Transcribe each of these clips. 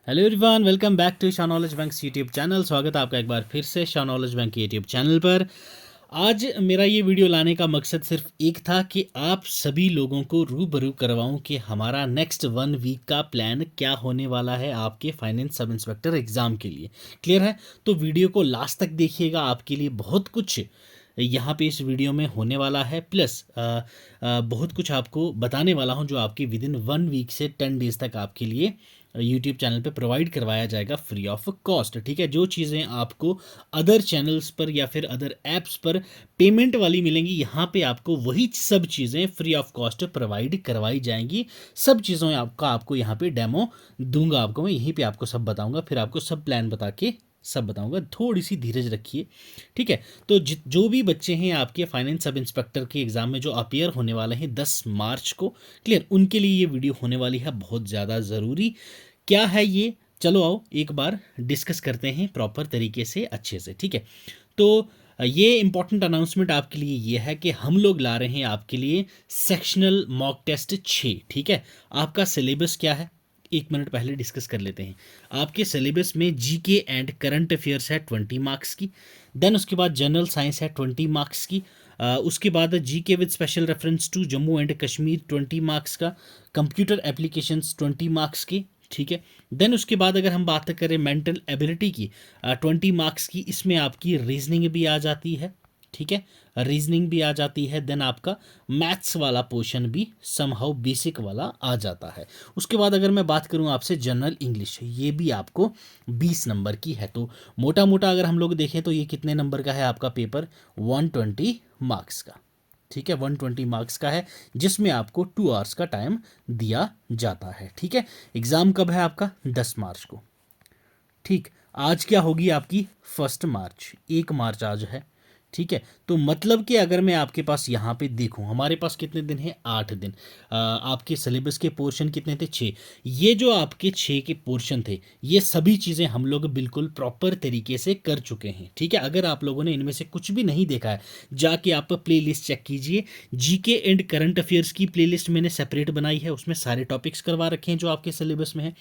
Hello everyone, welcome back to Shah knowledge bank YouTube channel. स्वागत है आपका एक बार फिर से Shah knowledge bank YouTube channel पर। आज मेरा ये वीडियो लाने का मकसद सिर्फ एक था कि आप सभी लोगों को रूबरू करवाऊं कि हमारा नेक्स्ट 1 वीक का प्लान क्या होने वाला है आपके फाइनेंस सब इंस्पेक्टर एग्ज़ाम के लिए। क्लियर है? तो वीडियो को लास्ट तक देखिएगा, आपके लिए बहुत कुछ यहाँ पे इस वीडियो में होने वाला है। प्लस बहुत कुछ आपको बताने वाला हूँ जो आपकी विद इन 1 वीक से 10 डेज़ तक आपके लिए यूट्यूब चैनल पे प्रोवाइड करवाया जाएगा फ्री ऑफ कॉस्ट। ठीक है, जो चीज़ें आपको अदर चैनल्स पर या फिर अदर ऐप्स पर पेमेंट वाली मिलेंगी, यहाँ पे आपको वही सब चीज़ें फ्री ऑफ कॉस्ट प्रोवाइड करवाई जाएंगी। सब चीज़ों आपका आपको यहाँ पे डेमो दूंगा, आपको मैं यहीं पे आपको सब बताऊंगा, फिर आपको सब प्लान बता के सब बताऊंगा। थोड़ी सी धीरज रखिए, ठीक है। तो जो भी बच्चे हैं आपके फाइनेंस सब इंस्पेक्टर के एग्ज़ाम में जो अपियर होने वाले हैं 10 मार्च को, क्लियर, उनके लिए ये वीडियो होने वाली है बहुत ज़्यादा ज़रूरी। क्या है ये, चलो आओ एक बार डिस्कस करते हैं प्रॉपर तरीके से, अच्छे से। ठीक है, तो ये इंपॉर्टेंट अनाउंसमेंट आपके लिए ये है कि हम लोग ला रहे हैं आपके लिए सेक्शनल मॉक टेस्ट 6। ठीक है, आपका सिलेबस क्या है 1 मिनट पहले डिस्कस कर लेते हैं। आपके सिलेबस में जीके एंड करंट अफेयर्स है 20 मार्क्स की। देन उसके बाद जनरल साइंस है 20 मार्क्स की। उसके बाद GK with special reference to Jammu and Kashmir 20 marks का। कंप्यूटर एप्लीकेशंस 20 मार्क्स की। ठीक है, देन उसके बाद अगर हम बात करें मेंटल एबिलिटी की 20 मार्क्स की, इसमें आपकी रीजनिंग भी आ जाती है। ठीक है, रीजनिंग भी आ जाती है। देन आपका मैथ्स वाला पोर्शन भी समहाउ बेसिक वाला आ जाता है। उसके बाद अगर मैं बात करूं आपसे जनरल इंग्लिश, ये भी आपको 20 नंबर की है। तो मोटा मोटा अगर हम लोग देखें तो ये कितने नंबर का है आपका पेपर, 120 मार्क्स का। ठीक है, 120 मार्क्स का है, जिसमें आपको 2 आवर्स का टाइम दिया जाता है। ठीक है, एग्ज़ाम कब है आपका, 10 मार्च को। ठीक, आज क्या होगी आपकी 1 मार्च, 1 मार्च आज है। ठीक है, तो मतलब कि अगर मैं आपके पास यहाँ पे देखूँ, हमारे पास कितने दिन हैं, 8 दिन। आपके सिलेबस के पोर्शन कितने थे, 6। ये जो आपके 6 के पोर्शन थे, ये सभी चीज़ें हम लोग बिल्कुल प्रॉपर तरीके से कर चुके हैं। ठीक है, अगर आप लोगों ने इनमें से कुछ भी नहीं देखा है, जाके आप प्ले लिस्ट चेक कीजिए। जीके एंड करंट अफेयर्स की प्ले लिस्ट मैंने सेपरेट बनाई है, उसमें सारे टॉपिक्स करवा रखे हैं जो आपके सिलेबस में है।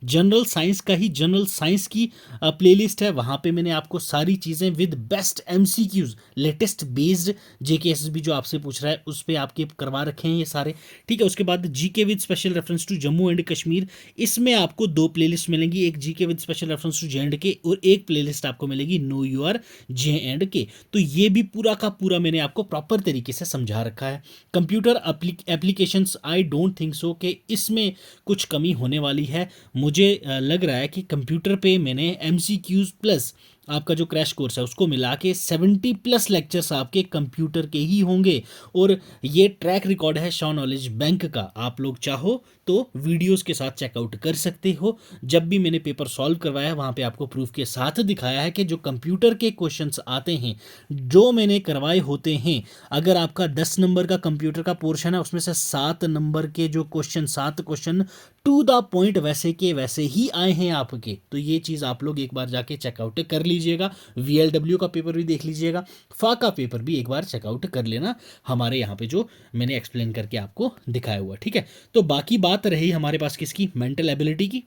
जनरल साइंस का ही जनरल साइंस की प्लेलिस्ट है, वहाँ पे मैंने आपको सारी चीज़ें with best MCQs, latest based JKSSB जो आपसे पूछ रहा है उस पे आपके करवा रखे हैं ये सारे। ठीक है, उसके बाद GK with special reference to Jammu and Kashmir, इसमें आपको 2 प्लेलिस्ट मिलेंगी, एक GK with special reference to J और एक प्लेलिस्ट आपको मिलेगी नो यूआर जे। तो ये भी पूरा का पूरा मैंने आपको प्रॉपर तरीके से समझा रखा है। Computer applications, I don't think so कि इसमें कुछ कमी होने वाली है। मुझे लग रहा है कि कंप्यूटर पे मैंने एमसीक्यूज प्लस आपका जो क्रैश कोर्स है उसको मिला के 70+ लेक्चर्स आपके कंप्यूटर के ही होंगे। और ये ट्रैक रिकॉर्ड है शाह नॉलेज बैंक का, आप लोग चाहो तो वीडियोस के साथ चेकआउट कर सकते हो। जब भी मैंने पेपर सॉल्व करवाया है वहाँ पे आपको प्रूफ के साथ दिखाया है कि जो कंप्यूटर के क्वेश्चंस आते हैं जो मैंने करवाए होते हैं, अगर आपका 10 नंबर का कंप्यूटर का पोर्शन है, उसमें से 7 नंबर के जो question, 7 question to the point वैसे के वैसे ही आए हैं आपके। तो ये चीज़ आप लोग एक बार जाके चेकआउट कर लीजिएगा। वीएलडब्ल्यू का पेपर भी देख लीजिएगा, फा का पेपर भी एक बार चेकआउट कर लेना, हमारे यहाँ पे जो मैंने एक्सप्लेन करके आपको दिखाया हुआ। ठीक है, तो बाकी बात रही हमारे पास किसकी, मेंटल एबिलिटी की।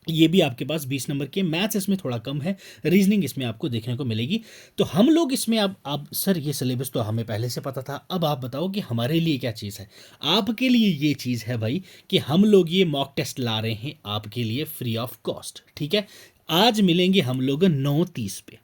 ये भी आपके पास 20 नंबर के, मैथ्स इसमें थोड़ा कम है, रीजनिंग इसमें आपको देखने को मिलेगी। तो हम लोग इसमें अब सर ये सिलेबस तो हमें पहले से पता था, अब आप बताओ कि हमारे लिए क्या चीज़ है। आपके लिए ये चीज़ है भाई कि हम लोग ये मॉक टेस्ट ला रहे हैं आपके लिए फ्री ऑफ कॉस्ट। ठीक है, आज मिलेंगे हम लोग 9:30 पे।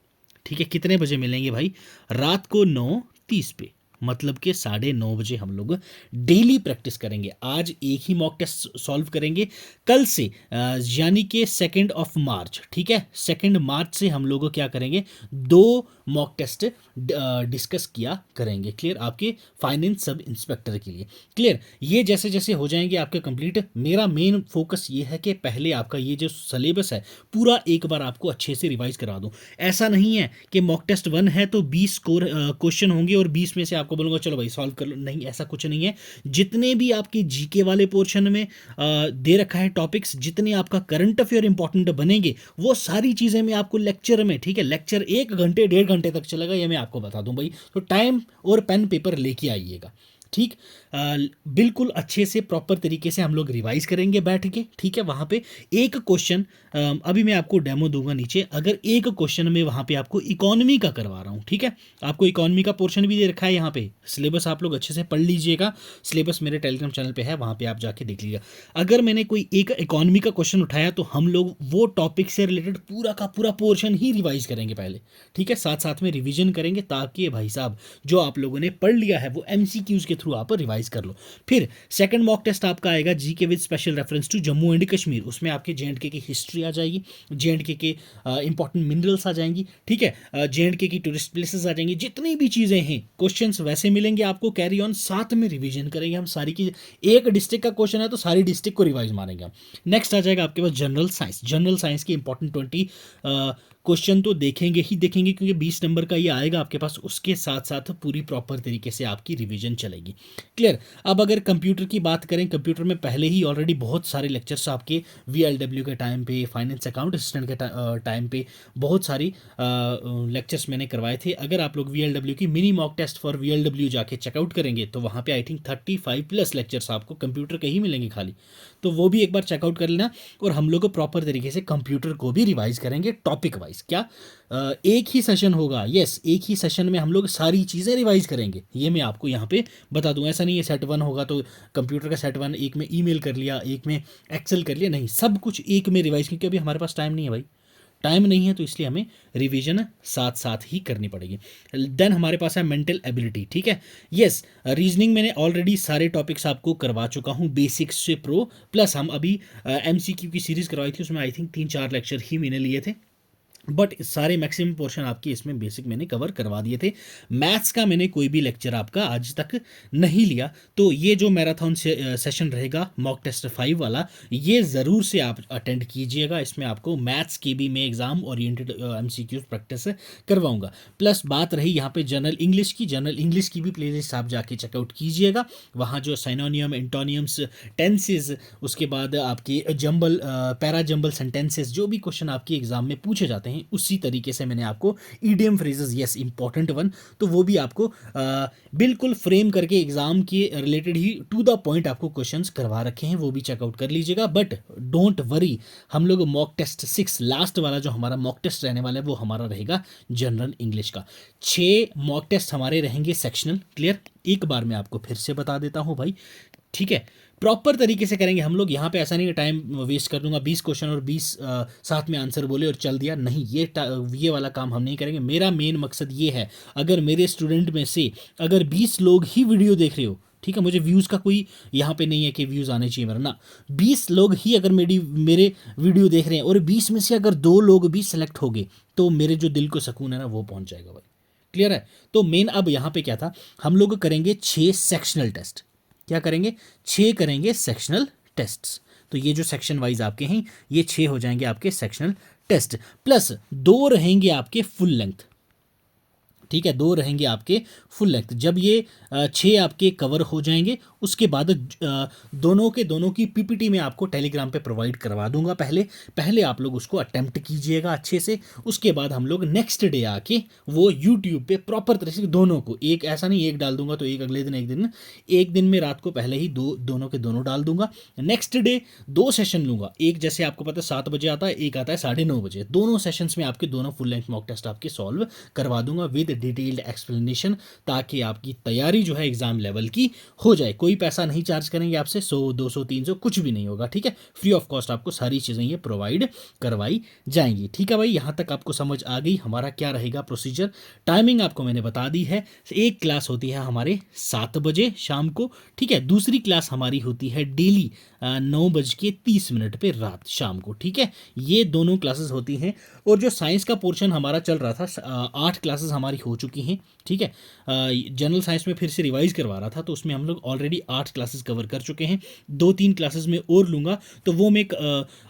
ठीक है, कितने बजे मिलेंगे भाई, रात को 9:30 पे, मतलब कि 9:30 बजे हम लोग डेली प्रैक्टिस करेंगे। आज एक ही मॉक टेस्ट सॉल्व करेंगे, कल से यानी कि 2 मार्च, ठीक है, 2 मार्च से हम लोग क्या करेंगे, 2 मॉक टेस्ट डिस्कस किया करेंगे। क्लियर, आपके फाइनेंस सब इंस्पेक्टर के लिए। क्लियर, ये जैसे जैसे हो जाएंगे आपके कंप्लीट, मेरा मेन फोकस ये है कि पहले आपका ये जो सिलेबस है पूरा एक बार आपको अच्छे से रिवाइज करा दूं। ऐसा नहीं है कि मॉक टेस्ट 1 है तो 20 स्कोर क्वेश्चन होंगे और 20 में से आपको बोलूँगा चलो भाई सॉल्व कर लो, नहीं, ऐसा कुछ नहीं है। जितने भी आपके जीके वाले पोर्शन में दे रखा है टॉपिक्स, जितने आपका करंट अफेयर इंपॉर्टेंट बनेंगे, वो सारी चीज़ें मैं आपको लेक्चर में, ठीक है, लेक्चर 1 घंटे 1.5 घंटे तक चलेगा, ये मैं आपको बता दूं भाई। तो टाइम और पेन पेपर लेके आइएगा। ठीक। बिल्कुल अच्छे से प्रॉपर तरीके से हम लोग रिवाइज करेंगे बैठ के, ठीक है। वहाँ पे एक क्वेश्चन, अभी मैं आपको डेमो दूंगा नीचे, अगर एक क्वेश्चन में वहाँ पे आपको इकोनॉमी का करवा रहा हूँ, ठीक है। आपको इकोनॉमी का पोर्शन भी दे रखा है यहाँ पे, सिलेबस आप लोग अच्छे से पढ़ लीजिएगा। सिलेबस मेरे टेलीग्राम चैनल पे है, वहाँ पे आप जाके देख लीजिएगा। अगर मैंने कोई एक इकोनॉमी का क्वेश्चन उठाया तो हम लोग वो टॉपिक से रिलेटेड पूरा का पूरा पोर्शन ही रिवाइज करेंगे पहले, ठीक है। साथ साथ में रिविजन करेंगे ताकि भाई साहब जो आप लोगों ने पढ़ लिया है वो एमसीक्यूज के थ्रू आप रिवाइज कर लो। फिर सेकंड मॉक टेस्ट आपका आएगा GK with special reference to Jammu and Kashmir. उसमें आपके जेएंडके की हिस्ट्री आ जाएगी, जेएंडके के इंपॉर्टेंट मिनरल्स आ जाएंगी, ठीक है। जेएंडके की टूरिस्ट प्लेसेस आ जाएंगी, जितनी भी चीज़ें हैं क्वेश्चंस वैसे मिलेंगे आपको, कैरी ऑन, साथ में रिवीजन करेंगे हम सारी की। एक डिस्ट्रिक्ट का क्वेश्चन है तो सारी डिस्ट्रिक्ट को रिवाइज मारेंगे हम। नेक्स्ट आ जाएगा आपके पास जनरल साइंस। जनरल साइंस की इंपॉर्टेंट 20 क्वेश्चन तो देखेंगे ही देखेंगे, क्योंकि 20 नंबर का ये आएगा आपके पास। उसके साथ साथ पूरी प्रॉपर तरीके से आपकी रिवीजन चलेगी। क्लियर। अब अगर कंप्यूटर की बात करें, कंप्यूटर में पहले ही ऑलरेडी बहुत सारे लेक्चर्स आपके वीएलडब्ल्यू के टाइम पे, फाइनेंस अकाउंट असिस्टेंट के टाइम पे बहुत सारी लेक्चर्स मैंने करवाए थे। अगर आप लोग वीएलडब्ल्यू की mini mock test for VLW जाके चेकआउट करेंगे तो वहाँ पे आई थिंक 35+ लेक्चर्स आपको कंप्यूटर के ही मिलेंगे खाली, तो वो भी एक बार चेकआउट कर लेना। और हम लोग प्रॉपर तरीके से कंप्यूटर को भी रिवाइज करेंगे टॉपिक वाइज। क्या एक ही सेशन होगा? यस, एक ही सेशन में हम लोग सारी चीज़ें रिवाइज करेंगे, ये मैं आपको यहाँ पे बता दूं। ऐसा नहीं है सेट 1 होगा तो कंप्यूटर का सेट 1 एक में ईमेल कर लिया, एक में एक्सेल कर लिया, नहीं, सब कुछ एक में रिवाइज, क्योंकि अभी हमारे पास टाइम नहीं है भाई, टाइम नहीं है, तो इसलिए हमें रिवीजन साथ साथ ही करनी पड़ेगी। देन हमारे पास है मेंटल एबिलिटी, ठीक है। यस, रीजनिंग मैंने ऑलरेडी सारे टॉपिक्स आपको करवा चुका हूँ बेसिक्स से प्रो, प्लस हम अभी एमसीक्यू की सीरीज करवाई थी, उसमें आई थिंक 3-4 लेक्चर ही मैंने लिए थे, बट सारे मैक्सिमम पोर्शन आपकी इसमें बेसिक मैंने कवर करवा दिए थे। मैथ्स का मैंने कोई भी लेक्चर आपका आज तक नहीं लिया, तो ये जो मैराथन सेशन रहेगा मॉक टेस्ट 5 वाला, ये ज़रूर से आप अटेंड कीजिएगा। इसमें आपको मैथ्स की भी मैं एग्जाम ओरिएंटेड एमसीक्यूज प्रैक्टिस करवाऊंगा। प्लस बात रही यहाँ पे जनरल इंग्लिश की, जनरल इंग्लिश की भी प्लेलिस्ट आप जाके चेकआउट कीजिएगा। वहाँ जो साइनोनियम, एंटोनियम्स, टेंसेज, उसके बाद आपकी जंबल, पैरा जंबल सेंटेंसेस, जो भी क्वेश्चन आपके एग्जाम में पूछे जाते हैं उसी तरीके से मैंने आपको EDM phrases, yes important one, तो वो भी आपको बिल्कुल फ्रेम करके एग्जाम के रिलेटेड ही टू द पॉइंट आपको क्वेश्चंस करवा रखे हैं, वो भी चेकआउट कर लीजिएगा। बट डोंट वरी, हम लोग मॉक टेस्ट 6 लास्ट वाला जो हमारा मॉक टेस्ट रहने वाला है वो हमारा रहेगा जनरल इंग्लिश का। 6 मॉक टेस्ट हमारे रहेंगे सेक्शनल। क्लियर। एक बार मैं आपको फिर से बता देता हूँ भाई, ठीक है। प्रॉपर तरीके से करेंगे हम लोग, यहाँ पे ऐसा नहीं है टाइम वेस्ट कर दूंगा, 20 क्वेश्चन और 20 साथ में आंसर बोले और चल दिया, नहीं, ये वाला काम हम नहीं करेंगे। मेरा मेन मकसद ये है, अगर मेरे स्टूडेंट में से अगर 20 लोग ही वीडियो देख रहे हो, ठीक है, मुझे व्यूज़ का कोई यहाँ पे नहीं है कि व्यूज़ आने चाहिए मेरा ना, 20 लोग ही अगर मेरे वीडियो देख रहे हैं और 20 में से अगर 2 लोग भी सेलेक्ट हो गए तो मेरे जो दिल को सुकून है ना वो पहुँच जाएगा भाई। क्लियर है। तो मेन अब यहाँ पे क्या था, हम लोग करेंगे 6 सेक्शनल टेस्ट। क्या करेंगे? 6 करेंगे सेक्शनल टेस्ट्स। तो ये जो सेक्शन वाइज आपके हैं ये 6 हो जाएंगे आपके सेक्शनल टेस्ट, प्लस 2 रहेंगे आपके फुल लेंथ, ठीक है, 2 रहेंगे आपके फुल लेंथ। जब ये 6 आपके कवर हो जाएंगे उसके बाद दोनों के दोनों की पीपीटी में आपको टेलीग्राम पे प्रोवाइड करवा दूंगा। पहले आप लोग उसको अटेम्प्ट कीजिएगा अच्छे से, उसके बाद हम लोग नेक्स्ट डे आके वो यूट्यूब पे प्रॉपर तरह से दोनों को, एक ऐसा नहीं एक डाल दूंगा तो एक अगले दिन, एक दिन में रात को पहले ही दोनों के दोनों डाल दूंगा। नेक्स्ट डे 2 सेशन लूंगा, एक जैसे आपको पता है 7 बजे आता है, एक आता है 9:30 बजे। दोनों सेशंस में आपके दोनों फुल लेंथ मॉक टेस्ट आपके सॉल्व करवा दूंगा विद डिटेल्ड एक्सप्लेनेशन, ताकि आपकी तैयारी जो है एग्जाम लेवल की हो जाए। कोई पैसा नहीं चार्ज करेंगे आपसे, 100 200 300 कुछ भी नहीं होगा, ठीक है, फ्री ऑफ कॉस्ट आपको सारी चीज़ें ये प्रोवाइड करवाई जाएंगी। ठीक है भाई, यहाँ तक आपको समझ आ गई हमारा क्या रहेगा प्रोसीजर। टाइमिंग आपको मैंने बता दी है, एक क्लास होती है हमारे 7 बजे शाम को, ठीक है, दूसरी क्लास हमारी होती है डेली 9:30 पे रात शाम को, ठीक है, ये दोनों क्लासेस होती हैं। और जो साइंस का पोर्शन हमारा चल रहा था, 8 क्लासेस हमारी हो चुकी हैं, ठीक है। जनरल साइंस में फिर से रिवाइज करवा रहा था तो उसमें हम लोग ऑलरेडी 8 क्लासेस कवर कर चुके हैं। 2-3 क्लासेस में और लूँगा तो वो मैं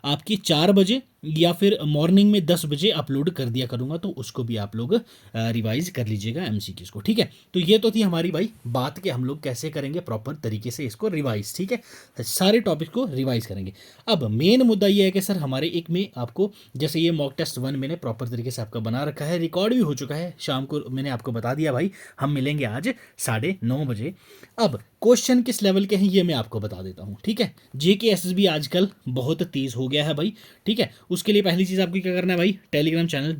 आपकी 4 बजे या फिर मॉर्निंग में 10 बजे अपलोड कर दिया करूँगा, तो उसको भी आप लोग रिवाइज कर लीजिएगा एमसीक्यूज को, ठीक है। तो ये तो थी हमारी भाई बात कि हम लोग कैसे करेंगे प्रॉपर तरीके से इसको रिवाइज, ठीक है, सारे टॉपिक को रिवाइज करेंगे। अब मेन मुद्दा ये है कि सर हमारे एक में आपको, जैसे ये मॉक टेस्ट 1 मैंने प्रॉपर तरीके से आपका बना रखा है, रिकॉर्ड भी हो चुका है, शाम को मैंने आपको बता दिया भाई हम मिलेंगे आज 9:30 बजे। अब क्वेश्चन किस लेवल के हैं ये मैं आपको बता देता हूँ, ठीक है। जेके एसएसबी आजकल बहुत तेज़ हो गया है भाई, ठीक है। उसके लिए पहली चीज़ आपको क्या करना है भाई, टेलीग्राम चैनल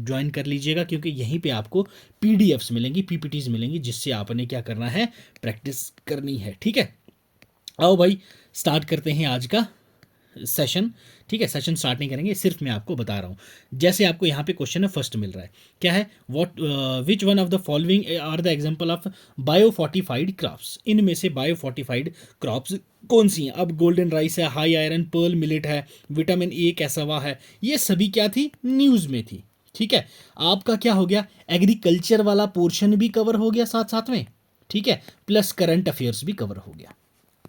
ज्वाइन कर लीजिएगा, क्योंकि यहीं पे आपको पीडीएफ्स मिलेंगी, पीपीटीज मिलेंगी, जिससे आपने क्या करना है, प्रैक्टिस करनी है, ठीक है। आओ भाई स्टार्ट करते हैं आज का सेशन, ठीक है। सेशन स्टार्ट नहीं करेंगे, सिर्फ मैं आपको बता रहा हूँ। जैसे आपको यहाँ पे क्वेश्चन है फर्स्ट मिल रहा है, क्या है, what which one of the following are the example of biofortified crops, इनमें से बायोफोर्टिफाइड क्रॉप्स कौन सी हैं। अब गोल्डन राइस है, हाई आयरन पर्ल मिलेट है, विटामिन ए कैसावा है, ये सभी क्या थी, न्यूज़ में थी, ठीक है। आपका क्या हो गया, एग्रीकल्चर वाला पोर्शन भी कवर हो गया साथ साथ में, ठीक है, प्लस करंट अफेयर्स भी कवर हो गया,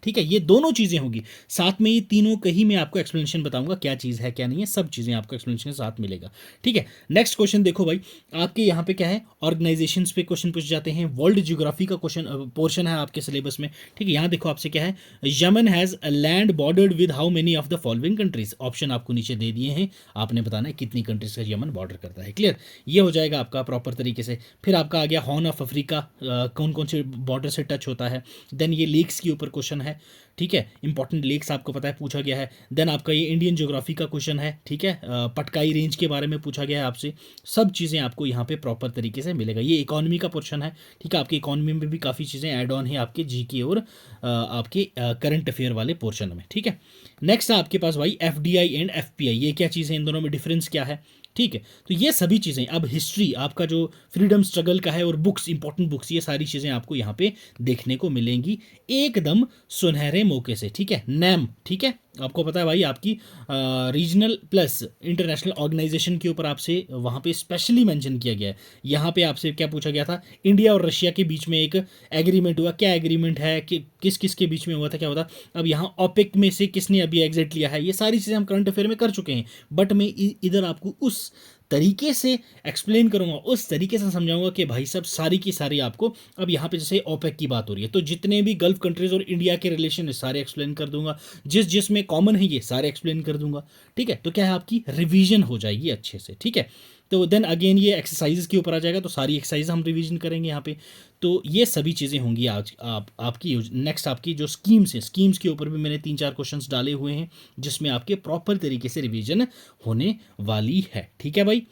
ठीक है। ये दोनों चीज़ें होंगी साथ में, ये तीनों का ही मैं आपको एक्सप्लेनेशन बताऊंगा, क्या चीज़ है क्या नहीं है, सब चीज़ें आपको एक्सप्लेनेशन के साथ मिलेगा, ठीक है। नेक्स्ट क्वेश्चन देखो भाई, आपके यहाँ पे क्या है, ऑर्गेनाइजेशंस पे क्वेश्चन पूछ जाते हैं, वर्ल्ड ज्योग्राफी का क्वेश्चन पोर्शन है आपके सिलेबस में, ठीक है। यहाँ देखो आपसे क्या है, Yemen has a land bordered with how many of the following countries, option आपको नीचे दे दिए हैं, आपने बताना है कितनी कंट्रीज का यमन बॉर्डर करता है, क्लियर। ये हो जाएगा आपका प्रॉपर तरीके से। फिर आपका आ गया हॉर्न ऑफ अफ्रीका कौन कौन से बॉर्डर से टच होता है, देन ये लेक्स के ऊपर क्वेश्चन है, ठीक है। इंपॉर्टेंट लेक्स आपको पता है पूछा गया है। देन आपका ये इंडियन ज्योग्राफी का क्वेश्चन है, ठीक है। पटकाई रेंज के बारे में पूछा गया है आपसे, सब चीज़ें आपको यहाँ पे प्रॉपर तरीके से मिलेगा। ये इकोनॉमी का पोर्शन है, ठीक है। आपकी इकोनॉमी में भी काफ़ी चीज़ें ऐड ऑन है आपके जीके और आपके करंट अफेयर वाले पोर्शन में, ठीक है। नेक्स्ट है आपके पास भाई एफडीआई एंड एफपीआई, ये क्या चीज़ है, इन दोनों में डिफरेंस क्या है, ठीक है। तो ये सभी चीज़ें, अब हिस्ट्री आपका जो फ्रीडम स्ट्रगल का है और बुक्स, इंपॉर्टेंट बुक्स, ये सारी चीज़ें आपको यहाँ पे देखने को मिलेंगी एकदम सुनहरे मौके से, ठीक है। नैम, ठीक है, आपको पता है भाई आपकी रीजनल प्लस इंटरनेशनल ऑर्गेनाइजेशन के ऊपर आपसे वहाँ पे स्पेशली मेंशन किया गया है। यहाँ पे आपसे क्या पूछा गया था, इंडिया और रशिया के बीच में एक एग्रीमेंट हुआ, क्या एग्रीमेंट है, कि किस किस के बीच में हुआ था, क्या होता। अब यहाँ ओपेक में से किसने अभी एग्जिट लिया है, ये सारी चीज़ें हम करंट अफेयर में कर चुके हैं, बट मैं इधर आपको उस तरीके से एक्सप्लेन करूंगा, उस तरीके से समझाऊंगा कि भाई सब सारी की सारी आपको, अब यहाँ पे जैसे ओपेक की बात हो रही है तो जितने भी गल्फ कंट्रीज और इंडिया के रिलेशन है सारे एक्सप्लेन कर दूंगा, जिस जिसमें कॉमन है ये सारे एक्सप्लेन कर दूंगा, ठीक है। तो क्या है, आपकी रिवीजन हो जाएगी अच्छे से, ठीक है। तो देन अगेन ये एक्सरसाइज के ऊपर आ जाएगा, तो सारी एक्सरसाइज हम रिवीजन करेंगे यहाँ पे। तो ये सभी चीज़ें होंगी आज आपकी नेक्स्ट आपकी जो स्कीम्स हैं, स्कीम्स के ऊपर भी मैंने 3-4 क्वेश्चंस डाले हुए हैं, जिसमें आपके प्रॉपर तरीके से रिवीजन होने वाली है, ठीक है भाई।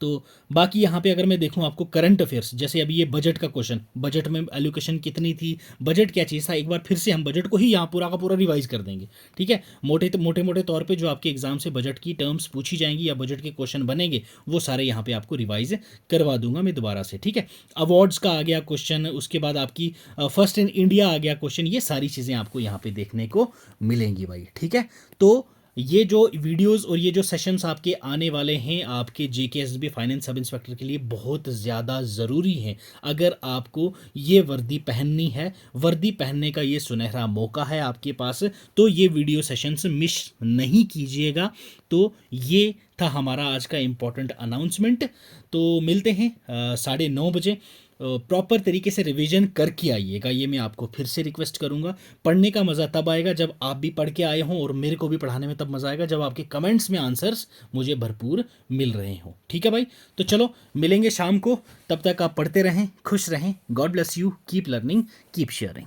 तो बाकी यहाँ पे अगर मैं देखूँ आपको करंट अफेयर्स, जैसे अभी ये बजट का क्वेश्चन, बजट में एलोकेशन कितनी थी, बजट क्या चीज़ था, एक बार फिर से हम बजट को ही यहाँ पूरा का पूरा रिवाइज कर देंगे, ठीक है। मोटे तौर पे जो आपके एग्जाम से बजट की टर्म्स पूछी जाएंगी या बजट के क्वेश्चन बनेंगे, वो सारे यहाँ पे आपको रिवाइज करवा दूंगा मैं दोबारा से, ठीक है। अवार्ड्स का आ गया क्वेश्चन, उसके बाद आपकी फर्स्ट इन इंडिया आ गया क्वेश्चन, ये सारी चीज़ें आपको यहाँ पे देखने को मिलेंगी भाई, ठीक है। तो ये जो वीडियोस और ये जो सेशंस आपके आने वाले हैं आपके जेकेएसबी फाइनेंस सब इंस्पेक्टर के लिए बहुत ज़्यादा ज़रूरी हैं। अगर आपको ये वर्दी पहननी है, वर्दी पहनने का ये सुनहरा मौका है आपके पास, तो ये वीडियो सेशंस मिस नहीं कीजिएगा। तो ये था हमारा आज का इम्पोर्टेंट अनाउंसमेंट। तो मिलते हैं 9:30 बजे। प्रॉपर तरीके से रिवीजन करके आइएगा, ये मैं आपको फिर से रिक्वेस्ट करूंगा। पढ़ने का मज़ा तब आएगा जब आप भी पढ़ के आए हों, और मेरे को भी पढ़ाने में तब मज़ा आएगा जब आपके कमेंट्स में आंसर्स मुझे भरपूर मिल रहे हों, ठीक है भाई। तो चलो मिलेंगे शाम को, तब तक आप पढ़ते रहें, खुश रहें, God bless you, keep learning, keep sharing.